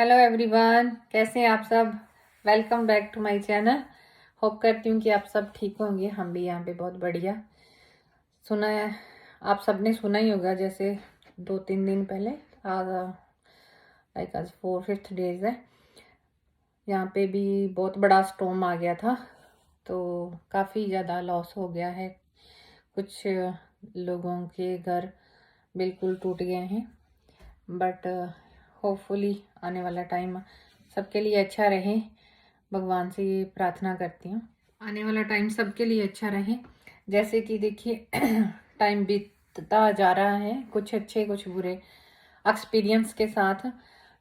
Hello everyone, कैसे हैं आप सब। Welcome back to my channel. Hope करती हूँ कि आप सब ठीक होंगे। हम भी यहाँ पे बहुत बढ़िया। सुना है, आप सब ने सुना ही होगा, जैसे 2-3 दिन पहले आज आज 4-5 डेज है, यहाँ पे भी बहुत बड़ा स्टॉर्म आ गया था। तो काफ़ी ज़्यादा लॉस हो गया है। कुछ लोगों के घर बिल्कुल टूट गए हैं, बट होपफुली आने वाला टाइम सबके लिए अच्छा रहे। भगवान से ये प्रार्थना करती हूँ, आने वाला टाइम सबके लिए अच्छा रहे। जैसे कि देखिए टाइम बीतता जा रहा है, कुछ अच्छे कुछ बुरे एक्सपीरियंस के साथ,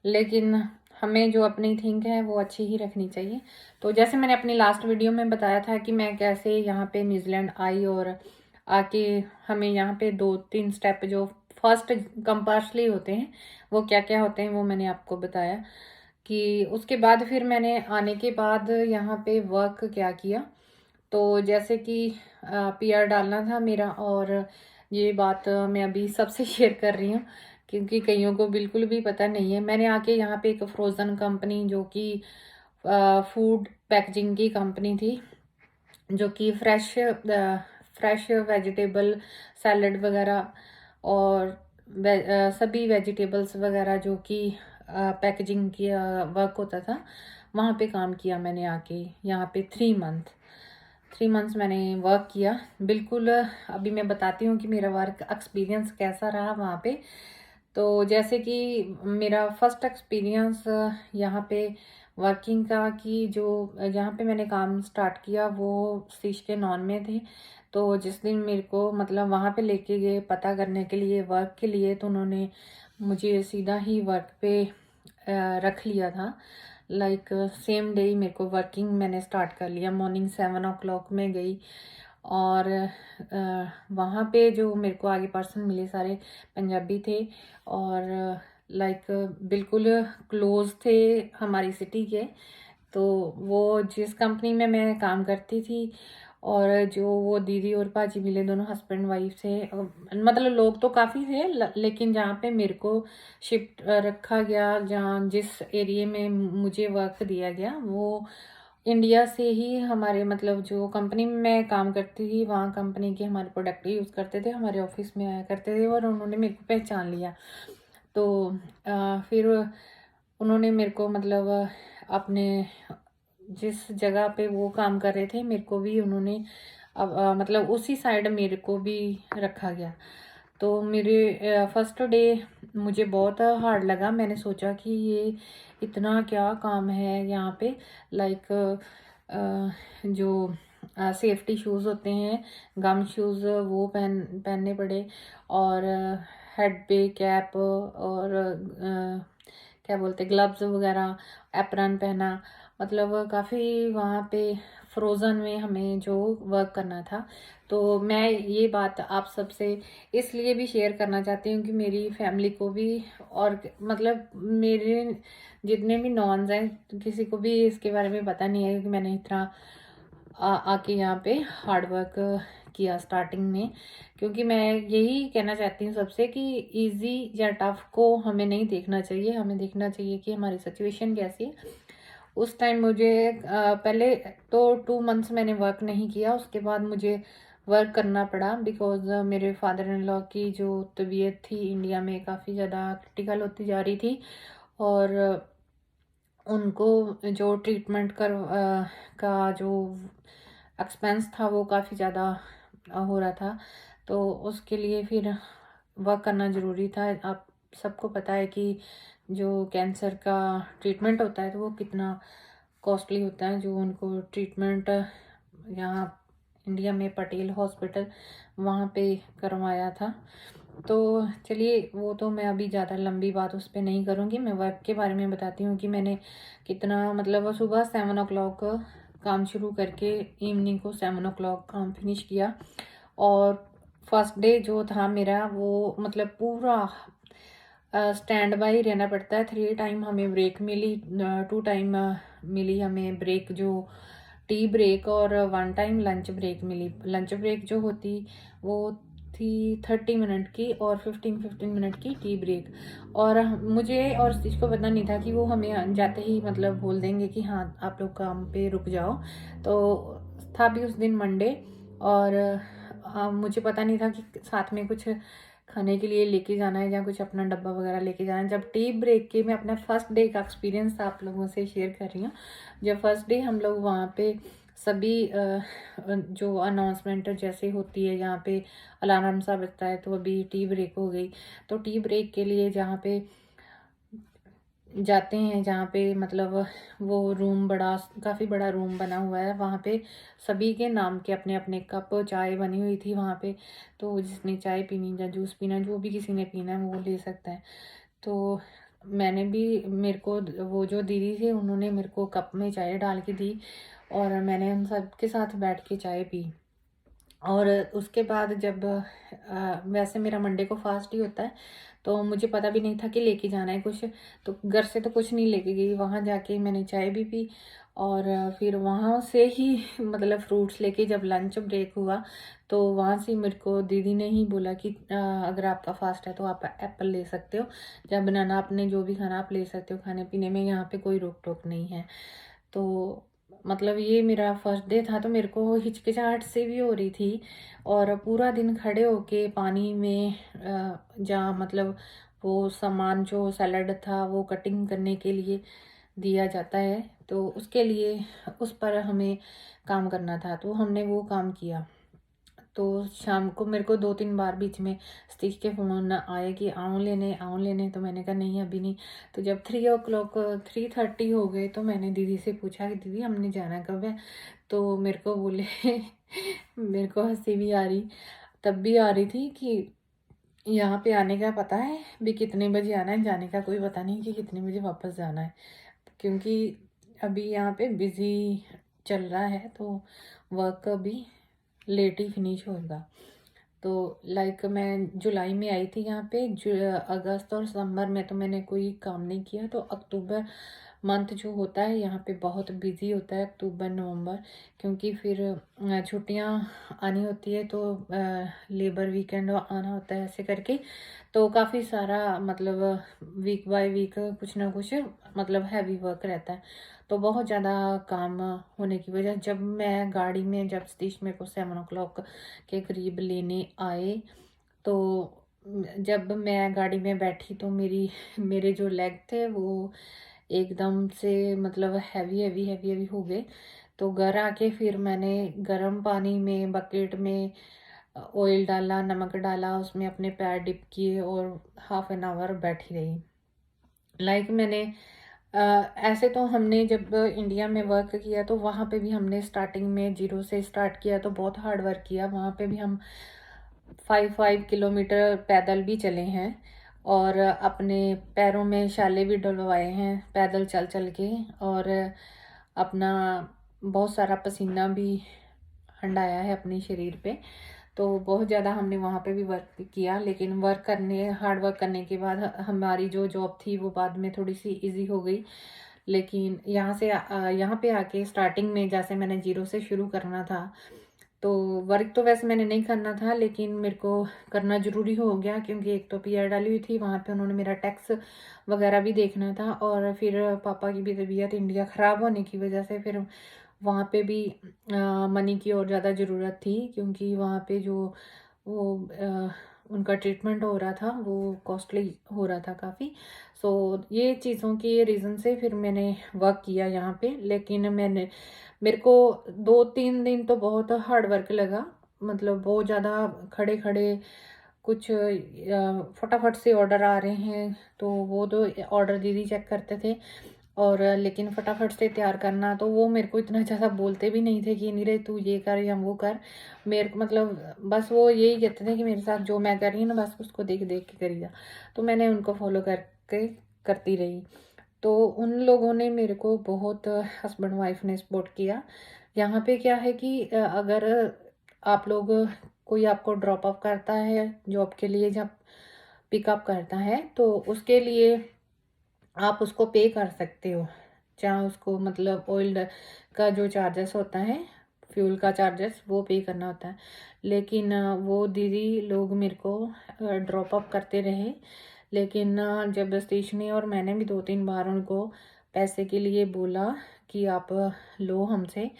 लेकिन हमें जो अपनी थिंक है वो अच्छी ही रखनी चाहिए। तो जैसे मैंने अपनी लास्ट वीडियो में बताया था कि मैं कैसे यहाँ पे न्यूजीलैंड आई, और आके हमें यहाँ पे 2-3 स्टेप जो फर्स्ट कंपल्सरी होते हैं वो क्या क्या होते हैं वो मैंने आपको बताया। कि उसके बाद फिर मैंने आने के बाद यहाँ पे वर्क क्या किया। तो जैसे कि पीआर डालना था मेरा, और ये बात मैं अभी सबसे शेयर कर रही हूँ क्योंकि कईयों को बिल्कुल भी पता नहीं है। मैंने आके यहाँ पे एक फ्रोज़न कंपनी, जो कि फूड पैकेजिंग की कंपनी थी, जो कि फ्रेश वेजिटेबल सैलड वगैरह और सभी वेजिटेबल्स वगैरह जो कि पैकेजिंग की वर्क होता था, वहाँ पे काम किया मैंने आके यहाँ पे 3 मंथ्स मैंने वर्क किया। बिल्कुल अभी मैं बताती हूँ कि मेरा वर्क एक्सपीरियंस कैसा रहा वहाँ पे। तो जैसे कि मेरा फर्स्ट एक्सपीरियंस यहाँ पे वर्किंग का, कि जो जहाँ पे मैंने काम स्टार्ट किया वो शीश के नॉन में थे। तो जिस दिन मेरे को मतलब वहाँ पे लेके गए पता करने के लिए, वर्क के लिए, तो उन्होंने मुझे सीधा ही वर्क पे रख लिया था। लाइक सेम डे ही मेरे को वर्किंग मैंने स्टार्ट कर लिया। मॉर्निंग 7 o'clock में गई, और वहाँ पे जो मेरे को आगे पर्सन मिले सारे पंजाबी थे, और लाइक बिल्कुल क्लोज थे हमारी सिटी के। तो वो जिस कंपनी में मैं काम करती थी, और जो वो दीदी और पाजी मिले, दोनों हस्बैंड वाइफ थे। मतलब लोग तो काफ़ी थे, लेकिन जहाँ पे मेरे को शिफ्ट रखा गया, जहाँ जिस एरिया में मुझे वर्क दिया गया, वो इंडिया से ही हमारे मतलब जो कंपनी में मैं काम करती थी, वहाँ कंपनी के हमारे प्रोडक्ट यूज़ करते थे, हमारे ऑफिस में आया करते थे, और उन्होंने मेरे को पहचान लिया। तो फिर उन्होंने मेरे को मतलब अपने जिस जगह पे वो काम कर रहे थे, मेरे को भी उन्होंने अब मतलब उसी साइड मेरे को भी रखा गया। तो मेरे फर्स्ट डे मुझे बहुत हार्ड लगा। मैंने सोचा कि ये इतना क्या काम है यहाँ पे। लाइक जो सेफ्टी शूज़ होते हैं, गम शूज़, वो पहनने पड़े, और हेड पे कैप, और क्या बोलते ग्लव्स वगैरह, एप्रन पहना। मतलब काफ़ी वहाँ पे फ्रोज़न में हमें जो वर्क करना था। तो मैं ये बात आप सबसे इसलिए भी शेयर करना चाहती हूँ कि मेरी फैमिली को भी, और मतलब मेरे जितने भी नॉन्स हैं, किसी को भी इसके बारे में पता नहीं है कि मैंने इतना आके यहाँ पे हार्ड वर्क किया स्टार्टिंग में। क्योंकि मैं यही कहना चाहती हूँ सबसे कि इजी या टफ को हमें नहीं देखना चाहिए, हमें देखना चाहिए कि हमारी सिचुएशन कैसी है। उस टाइम मुझे पहले तो 2 मंथ्स मैंने वर्क नहीं किया, उसके बाद मुझे वर्क करना पड़ा, बिकॉज मेरे फादर इन लॉ की जो तबीयत थी इंडिया में काफ़ी ज़्यादा क्रिटिकल होती जा रही थी, और उनको जो ट्रीटमेंट का जो एक्सपेंस था वो काफ़ी ज़्यादा हो रहा था। तो उसके लिए फिर वर्क करना ज़रूरी था। आप सबको पता है कि जो कैंसर का ट्रीटमेंट होता है तो वो कितना कॉस्टली होता है। जो उनको ट्रीटमेंट यहाँ इंडिया में पटेल हॉस्पिटल वहाँ पे करवाया था। तो चलिए, वो तो मैं अभी ज़्यादा लंबी बात उस पर नहीं करूँगी। मैं वर्क के बारे में बताती हूँ कि मैंने कितना मतलब सुबह 7 o'clock काम शुरू करके इवनिंग को 7 o'clock काम फिनिश किया। और फर्स्ट डे जो था मेरा, वो मतलब पूरा स्टैंड बाई रहना पड़ता है। 3 टाइम हमें ब्रेक मिली, 2 टाइम मिली हमें ब्रेक, जो टी ब्रेक, और 1 टाइम लंच ब्रेक मिली। लंच ब्रेक जो होती वो थी 30 मिनट की और 15 मिनट की टी ब्रेक। और मुझे और स्टिच को पता नहीं था कि वो हमें जाते ही मतलब बोल देंगे कि हाँ आप लोग काम पे रुक जाओ। तो था भी उस दिन मंडे, और मुझे पता नहीं था कि साथ में कुछ खाने के लिए लेके जाना है या कुछ अपना डब्बा वगैरह लेके जाना है। जब टी ब्रेक के मैं अपना फर्स्ट डे का एक्सपीरियंस आप लोगों से शेयर कर रही हूँ। जब फर्स्ट डे हम लोग वहाँ पे सभी जो अनाउंसमेंट जैसे होती है जहाँ पे अलार्म सा बजता है, तो अभी टी ब्रेक हो गई। तो टी ब्रेक के लिए जहाँ पे जाते हैं, जहाँ पे मतलब वो रूम बड़ा, काफ़ी बड़ा रूम बना हुआ है, वहाँ पे सभी के नाम के अपने अपने कप चाय बनी हुई थी वहाँ पे। तो जिसने चाय पीनी या जूस पीना, जो भी किसी ने पीना है वो ले सकता है। तो मैंने भी, मेरे को वो जो दीदी थे उन्होंने मेरे को कप में चाय डाल के दी और मैंने उन सब के साथ बैठ के चाय पी। और उसके बाद जब वैसे मेरा मंडे को फास्ट ही होता है, तो मुझे पता भी नहीं था कि लेके जाना है कुछ। तो घर से तो कुछ नहीं लेके गई, वहाँ जाके मैंने चाय भी पी। और फिर वहाँ से ही मतलब फ्रूट्स लेके जब लंच ब्रेक हुआ, तो वहाँ से मेरे को दीदी ने ही बोला कि अगर आपका फास्ट है तो आप एप्पल ले सकते हो या बनाना, आपने जो भी खाना आप ले सकते हो, खाने पीने में यहाँ पे कोई रोक टोक नहीं है। तो मतलब ये मेरा फर्स्ट डे था, तो मेरे को हिचकिचाहट से भी हो रही थी। और पूरा दिन खड़े होके पानी में जहाँ मतलब वो सामान जो सैलड था वो कटिंग करने के लिए दिया जाता है, तो उसके लिए उस पर हमें काम करना था, तो हमने वो काम किया। तो शाम को मेरे को 2-3 बार बीच में स्टिच के फ़ोन आए कि आओ लेने, तो मैंने कहा नहीं अभी नहीं। तो जब 3 o'clock 3:30 हो गए, तो मैंने दीदी से पूछा कि दीदी हमने जाना कब है। तो मेरे को बोले मेरे को हंसी भी आ रही, तब भी आ रही थी कि यहाँ पे आने का पता है भी कितने बजे आना है, जाने का कोई पता नहीं कि कितने बजे वापस जाना है। क्योंकि अभी यहाँ पे बिज़ी चल रहा है, तो वर्क अभी लेट ही फिनिश होगा। तो लाइक मैं जुलाई में आई थी यहाँ पे, अगस्त और सितंबर में तो मैंने कोई काम नहीं किया। तो अक्टूबर मंथ जो होता है यहाँ पे बहुत बिजी होता है, अक्टूबर नवंबर, क्योंकि फिर छुट्टियाँ आनी होती है, तो लेबर वीकेंड आना होता है ऐसे करके। तो काफ़ी सारा मतलब वीक बाय वीक कुछ ना कुछ मतलब हैवी वर्क रहता है। तो बहुत ज़्यादा काम होने की वजह, जब मैं गाड़ी में, जब सतीश मेरे को 7 o'clock के करीब लेने आए, तो जब मैं गाड़ी में बैठी तो मेरे जो लेग थे वो एकदम से मतलब हैवी हो गए। तो घर आके फिर मैंने गर्म पानी में बकेट में ऑयल डाला, नमक डाला, उसमें अपने पैर डिप किए और हाफ एन आवर बैठी रही। लाइक मैंने ऐसे तो हमने जब इंडिया में वर्क किया तो वहाँ पे भी हमने स्टार्टिंग में 0 से स्टार्ट किया, तो बहुत हार्ड वर्क किया। वहाँ पे भी हम 5 किलोमीटर पैदल भी चले हैं और अपने पैरों में शाले भी डलवाए हैं पैदल चल चल के, और अपना बहुत सारा पसीना भी हंडाया है अपने शरीर पे। तो बहुत ज़्यादा हमने वहाँ पे भी वर्क किया, लेकिन हार्ड वर्क करने के बाद हमारी जो जॉब थी वो बाद में थोड़ी सी इजी हो गई। लेकिन यहाँ पे आके स्टार्टिंग में जैसे मैंने 0 से शुरू करना था, तो वर्क तो वैसे मैंने नहीं करना था, लेकिन मेरे को करना ज़रूरी हो गया, क्योंकि एक तो पीआर डाली हुई थी वहाँ पे, उन्होंने मेरा टैक्स वगैरह भी देखना था, और फिर पापा की भी तबीयत इंडिया ख़राब होने की वजह से फिर वहाँ पे भी मनी की और ज़्यादा ज़रूरत थी, क्योंकि वहाँ पे जो वो उनका ट्रीटमेंट हो रहा था वो कॉस्टली हो रहा था काफ़ी। सो ये चीज़ों की रीज़न से फिर मैंने वर्क किया यहाँ पे। लेकिन मेरे को 2-3 दिन तो बहुत हार्ड वर्क लगा, मतलब बहुत ज़्यादा खड़े खड़े कुछ फटाफट से ऑर्डर आ रहे हैं, तो वो तो ऑर्डर दीदी चेक करते थे। और लेकिन फटाफट से तैयार करना, तो वो मेरे को इतना ज़्यादा बोलते भी नहीं थे कि नीरे तू ये कर या वो कर। मेरे को मतलब बस वो यही कहते थे कि मेरे साथ जो मैं कर रही हूँ ना, बस उसको देख देख के करी जा। तो मैंने उनको फॉलो करके करती रही। तो उन लोगों ने मेरे को बहुत, हस्बैंड वाइफ ने सपोर्ट किया। यहाँ पे क्या है कि अगर आप लोग, कोई आपको ड्रॉप अप करता है जॉब के लिए, जब पिकअप करता है, तो उसके लिए आप उसको पे कर सकते हो, चाहे उसको मतलब ऑयल का जो चार्जेस होता है फ्यूल का चार्जेस वो पे करना होता है। लेकिन वो दीदी लोग मेरे को ड्रॉप अप करते रहे। लेकिन जब ने और मैंने भी 2-3 बार उनको पैसे के लिए बोला कि आप लो हमसे,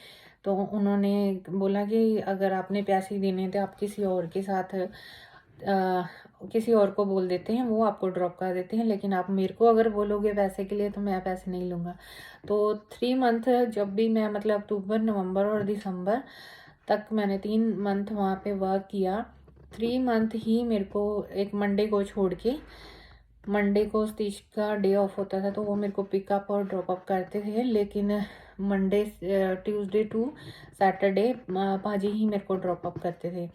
तो उन्होंने बोला कि अगर आपने पैसे देने थे आप किसी और के साथ किसी और को बोल देते हैं, वो आपको ड्रॉप कर देते हैं, लेकिन आप मेरे को अगर बोलोगे पैसे के लिए तो मैं पैसे नहीं लूँगा। तो 3 मंथ जब भी मैं मतलब अक्टूबर, नवंबर और दिसंबर तक मैंने 3 मंथ वहाँ पे वर्क किया। 3 मंथ ही मेरे को एक मंडे को छोड़ के, मंडे को सतीश का डे ऑफ होता था तो वो मेरे को पिकअप और ड्रॉप अप करते थे। लेकिन मंडे ट्यूसडे टू सैटरडे पाजी ही मेरे को ड्रॉप अप करते थे।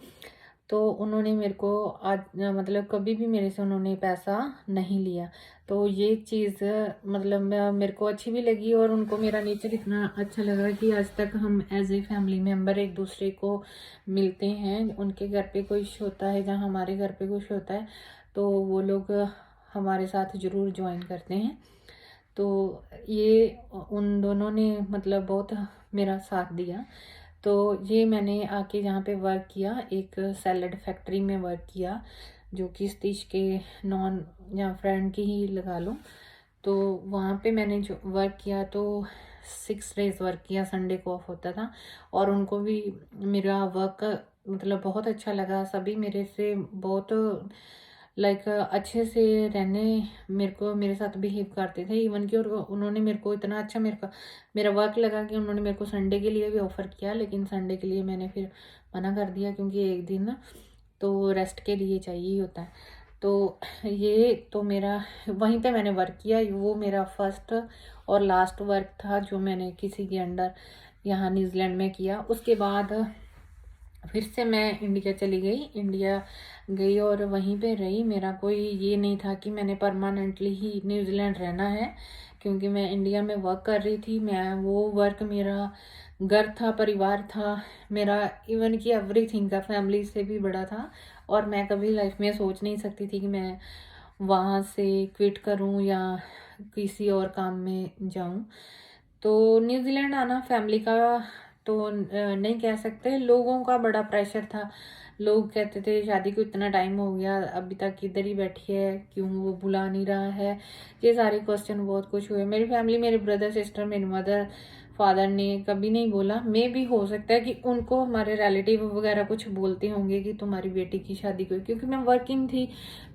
तो उन्होंने मेरे को आज मतलब कभी भी मेरे से उन्होंने पैसा नहीं लिया। तो ये चीज़ मतलब मेरे को अच्छी भी लगी और उनको मेरा नेचर इतना अच्छा लगा कि आज तक हम एज ए फैमिली मेम्बर एक दूसरे को मिलते हैं। उनके घर पे कुछ होता है, जहाँ हमारे घर पे कुछ होता है, तो वो लोग हमारे साथ ज़रूर ज्वाइन करते हैं। तो ये उन दोनों ने मतलब बहुत मेरा साथ दिया। तो ये मैंने आके यहाँ पे वर्क किया, एक सैलड फैक्ट्री में वर्क किया, जो कि सतीश के नॉन या फ्रेंड की ही लगा लो। तो वहाँ पे मैंने जो वर्क किया तो 6 डेज़ वर्क किया, संडे को ऑफ होता था। और उनको भी मेरा वर्क मतलब बहुत अच्छा लगा। सभी मेरे से बहुत लाइक अच्छे से रहने मेरे साथ बिहेव करते थे। इवन कि और उन्होंने मेरे को इतना अच्छा मेरा वर्क लगा कि उन्होंने मेरे को संडे के लिए भी ऑफ़र किया। लेकिन संडे के लिए मैंने फिर मना कर दिया, क्योंकि एक दिन तो रेस्ट के लिए चाहिए ही होता है। तो ये तो मेरा वहीं पे मैंने वर्क किया। वो मेरा फर्स्ट और लास्ट वर्क था जो मैंने किसी के अंडर यहाँ न्यूज़ीलैंड में किया। उसके बाद फिर से मैं इंडिया चली गई। इंडिया गई और वहीं पे रही। मेरा कोई ये नहीं था कि मैंने परमानेंटली ही न्यूज़ीलैंड रहना है, क्योंकि मैं इंडिया में वर्क कर रही थी। मैं वो वर्क मेरा घर था, परिवार था मेरा, इवन कि एवरीथिंग का फैमिली से भी बड़ा था। और मैं कभी लाइफ में सोच नहीं सकती थी कि मैं वहाँ से क्विट करूँ या किसी और काम में जाऊँ। तो न्यूज़ीलैंड आना फैमिली का तो नहीं कह सकते, लोगों का बड़ा प्रेशर था। लोग कहते थे शादी को इतना टाइम हो गया, अभी तक इधर ही बैठी है, क्यों वो बुला नहीं रहा है। ये सारे क्वेश्चन बहुत कुछ हुए। मेरी फैमिली, मेरे ब्रदर सिस्टर, मेरी मदर फादर ने कभी नहीं बोला। मे भी हो सकता है कि उनको हमारे रिलेटिव वगैरह कुछ बोलते होंगे कि तुम्हारी बेटी की शादी को, क्योंकि मैं वर्किंग थी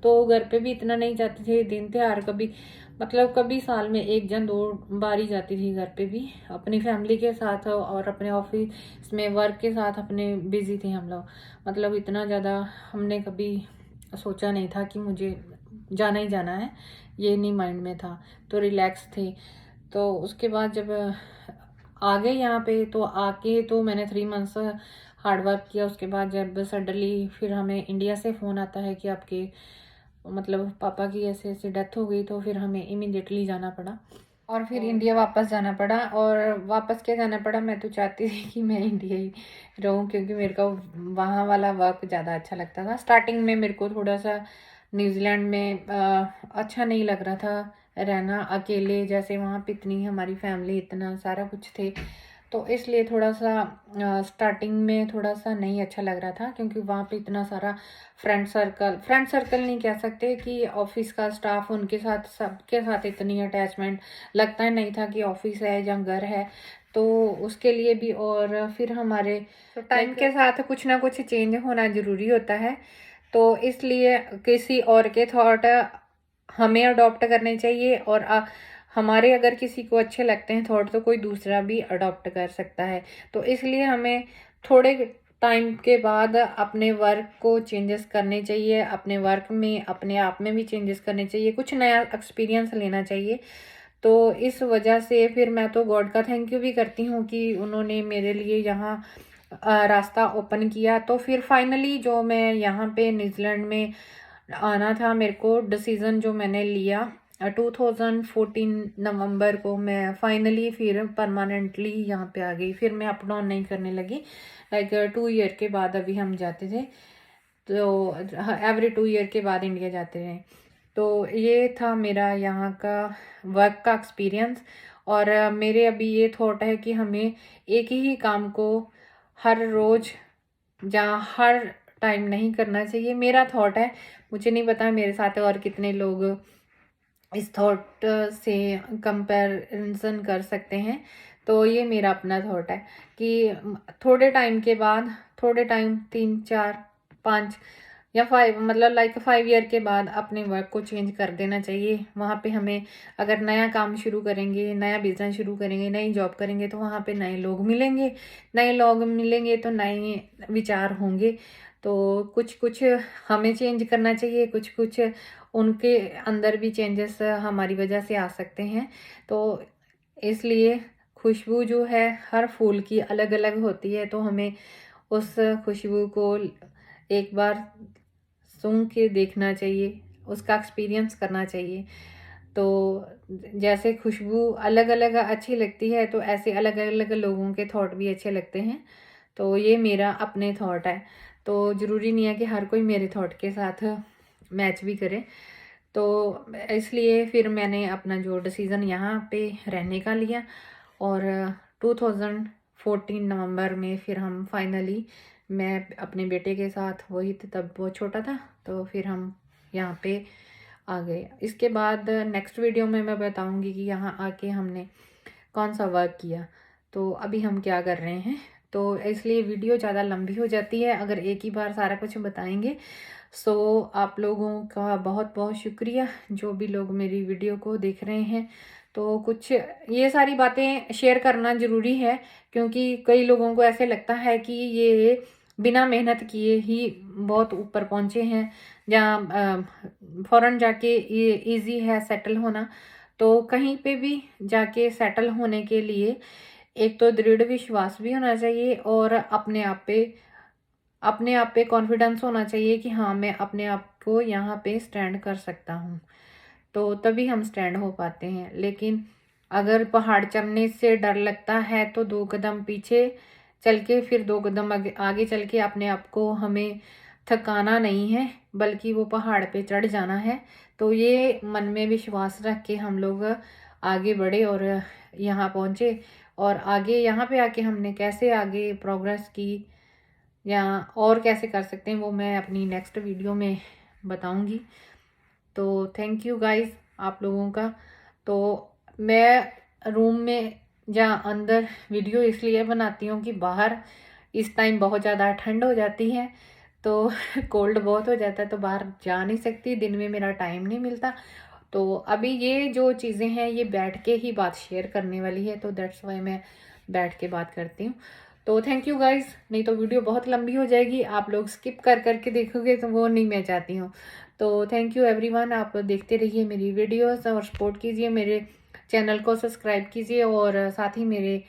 तो घर पे भी इतना नहीं जाते थे। दिन त्योहार कभी मतलब कभी साल में 1 या 2 बार ही जाती थी घर पे भी, अपनी फैमिली के साथ और अपने ऑफिस में वर्क के साथ अपने बिजी थे हम लोग। मतलब इतना ज़्यादा हमने कभी सोचा नहीं था कि मुझे जाना ही जाना है, ये नहीं माइंड में था। तो रिलैक्स थे। तो उसके बाद जब आ गए यहाँ पे, तो आके तो मैंने 3 मंथ्स हार्ड वर्क किया। उसके बाद जब सडनली फिर हमें इंडिया से फ़ोन आता है कि आपके मतलब पापा की ऐसे ऐसे डेथ हो गई, तो फिर हमें इमीडिएटली जाना पड़ा और फिर इंडिया वापस जाना पड़ा। और वापस क्या जाना पड़ा, मैं तो चाहती थी कि मैं इंडिया ही रहूं, क्योंकि मेरे को वहाँ वाला वर्क ज़्यादा अच्छा लगता था। स्टार्टिंग में मेरे को थोड़ा सा न्यूजीलैंड में अच्छा नहीं लग रहा था रहना अकेले, जैसे वहाँ पे इतनी हमारी फैमिली, इतना सारा कुछ थे, तो इसलिए थोड़ा सा स्टार्टिंग में थोड़ा सा नहीं अच्छा लग रहा था, क्योंकि वहाँ पे इतना सारा फ्रेंड सर्कल नहीं कह सकते कि ऑफिस का स्टाफ, उनके साथ सबके साथ इतनी अटैचमेंट लगता ही नहीं था कि ऑफिस है या घर है। तो उसके लिए भी और फिर हमारे टाइम के साथ कुछ ना कुछ चेंज होना ज़रूरी होता है। तो इसलिए किसी और के थॉट हमें अडॉप्ट करने चाहिए, और हमारे अगर किसी को अच्छे लगते हैं थॉट, तो कोई दूसरा भी अडॉप्ट कर सकता है। तो इसलिए हमें थोड़े टाइम के बाद अपने वर्क को चेंजेस करने चाहिए, अपने वर्क में अपने आप में भी चेंजेस करने चाहिए, कुछ नया एक्सपीरियंस लेना चाहिए। तो इस वजह से फिर मैं तो गॉड का थैंक यू भी करती हूँ कि उन्होंने मेरे लिए यहाँ रास्ता ओपन किया। तो फिर फाइनली जो मैं यहाँ पे न्यूजीलैंड में आना था, मेरे को डिसीज़न जो मैंने लिया 2014 नवंबर को, मैं फाइनली फिर परमानेंटली यहाँ पे आ गई। फिर मैं अप डाउन नहीं करने लगी। लाइक 2 ईयर के बाद अभी हम जाते थे, तो एवरी 2 ईयर के बाद इंडिया जाते रहे। तो ये था मेरा यहाँ का वर्क का एक्सपीरियंस। और मेरे अभी ये थॉट है कि हमें एक ही काम को हर रोज़ जहाँ हर टाइम नहीं करना चाहिए। मेरा थॉट है, मुझे नहीं पता मेरे साथ और कितने लोग इस थॉट से कंपैरिजन कर सकते हैं। तो ये मेरा अपना थॉट है कि थोड़े टाइम के बाद, थोड़े टाइम 3 4 5 या 5 मतलब लाइक 5 ईयर के बाद अपने वर्क को चेंज कर देना चाहिए। वहाँ पे हमें अगर नया काम शुरू करेंगे, नया बिजनेस शुरू करेंगे, नई जॉब करेंगे तो वहाँ पे नए लोग मिलेंगे। नए लोग मिलेंगे तो नए विचार होंगे। तो कुछ कुछ हमें चेंज करना चाहिए, कुछ कुछ उनके अंदर भी चेंजेस हमारी वजह से आ सकते हैं। तो इसलिए खुशबू जो है हर फूल की अलग अलग होती है, तो हमें उस खुशबू को एक बार सूंघ के देखना चाहिए, उसका एक्सपीरियंस करना चाहिए। तो जैसे खुशबू अलग अलग अच्छी लगती है, तो ऐसे अलग अलग लोगों के थॉट भी अच्छे लगते हैं। तो ये मेरा अपने थॉट है। तो ज़रूरी नहीं है कि हर कोई मेरे थॉट के साथ मैच भी करे। तो इसलिए फिर मैंने अपना जो डिसीज़न यहाँ पे रहने का लिया, और 2014 नवंबर में फिर हम फाइनली, मैं अपने बेटे के साथ, वही तब वो छोटा था, तो फिर हम यहाँ पे आ गए। इसके बाद नेक्स्ट वीडियो में मैं बताऊँगी कि यहाँ आके हमने कौन सा वर्क किया, तो अभी हम क्या कर रहे हैं। तो इसलिए वीडियो ज़्यादा लंबी हो जाती है अगर एक ही बार सारा कुछ बताएंगे। सो आप लोगों का बहुत बहुत शुक्रिया, जो भी लोग मेरी वीडियो को देख रहे हैं। तो कुछ ये सारी बातें शेयर करना ज़रूरी है, क्योंकि कई लोगों को ऐसे लगता है कि ये बिना मेहनत किए ही बहुत ऊपर पहुँचे हैं, जहाँ फ़ौरन जाके ये ईज़ी है सेटल होना। तो कहीं पे भी जाके सेटल होने के लिए एक तो दृढ़ विश्वास भी होना चाहिए, और अपने आप पे कॉन्फिडेंस होना चाहिए कि हाँ, मैं अपने आप को यहाँ पे स्टैंड कर सकता हूँ। तो तभी हम स्टैंड हो पाते हैं। लेकिन अगर पहाड़ चढ़ने से डर लगता है तो 2 कदम पीछे चल के फिर 2 कदम आगे चल के अपने आप को हमें थकाना नहीं है, बल्कि वो पहाड़ पे चढ़ जाना है। तो ये मन में विश्वास रख के हम लोग आगे बढ़े और यहाँ पहुँचे। और आगे यहाँ पे आके हमने कैसे आगे प्रोग्रेस की या और कैसे कर सकते हैं, वो मैं अपनी नेक्स्ट वीडियो में बताऊंगी। तो थैंक यू गाइस आप लोगों का। तो मैं रूम में या अंदर वीडियो इसलिए बनाती हूँ कि बाहर इस टाइम बहुत ज़्यादा ठंड हो जाती है, तो कोल्ड बहुत हो जाता है, तो बाहर जा नहीं सकती, दिन में मेरा टाइम नहीं मिलता। तो अभी ये जो चीज़ें हैं ये बैठ के ही बात शेयर करने वाली है, तो दैट्स वाई मैं बैठ के बात करती हूँ। तो थैंक यू गाइस, नहीं तो वीडियो बहुत लंबी हो जाएगी, आप लोग स्किप कर करके देखोगे, तो वो नहीं मैं चाहती हूँ। तो थैंक यू एवरीवन, आप देखते रहिए मेरी वीडियोस और सपोर्ट कीजिए, मेरे चैनल को सब्सक्राइब कीजिए, और साथ ही मेरे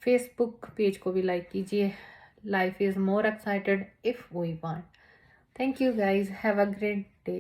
फेसबुक पेज को भी लाइक कीजिए। Life is more excited if we want. Thank you guys, have a great day.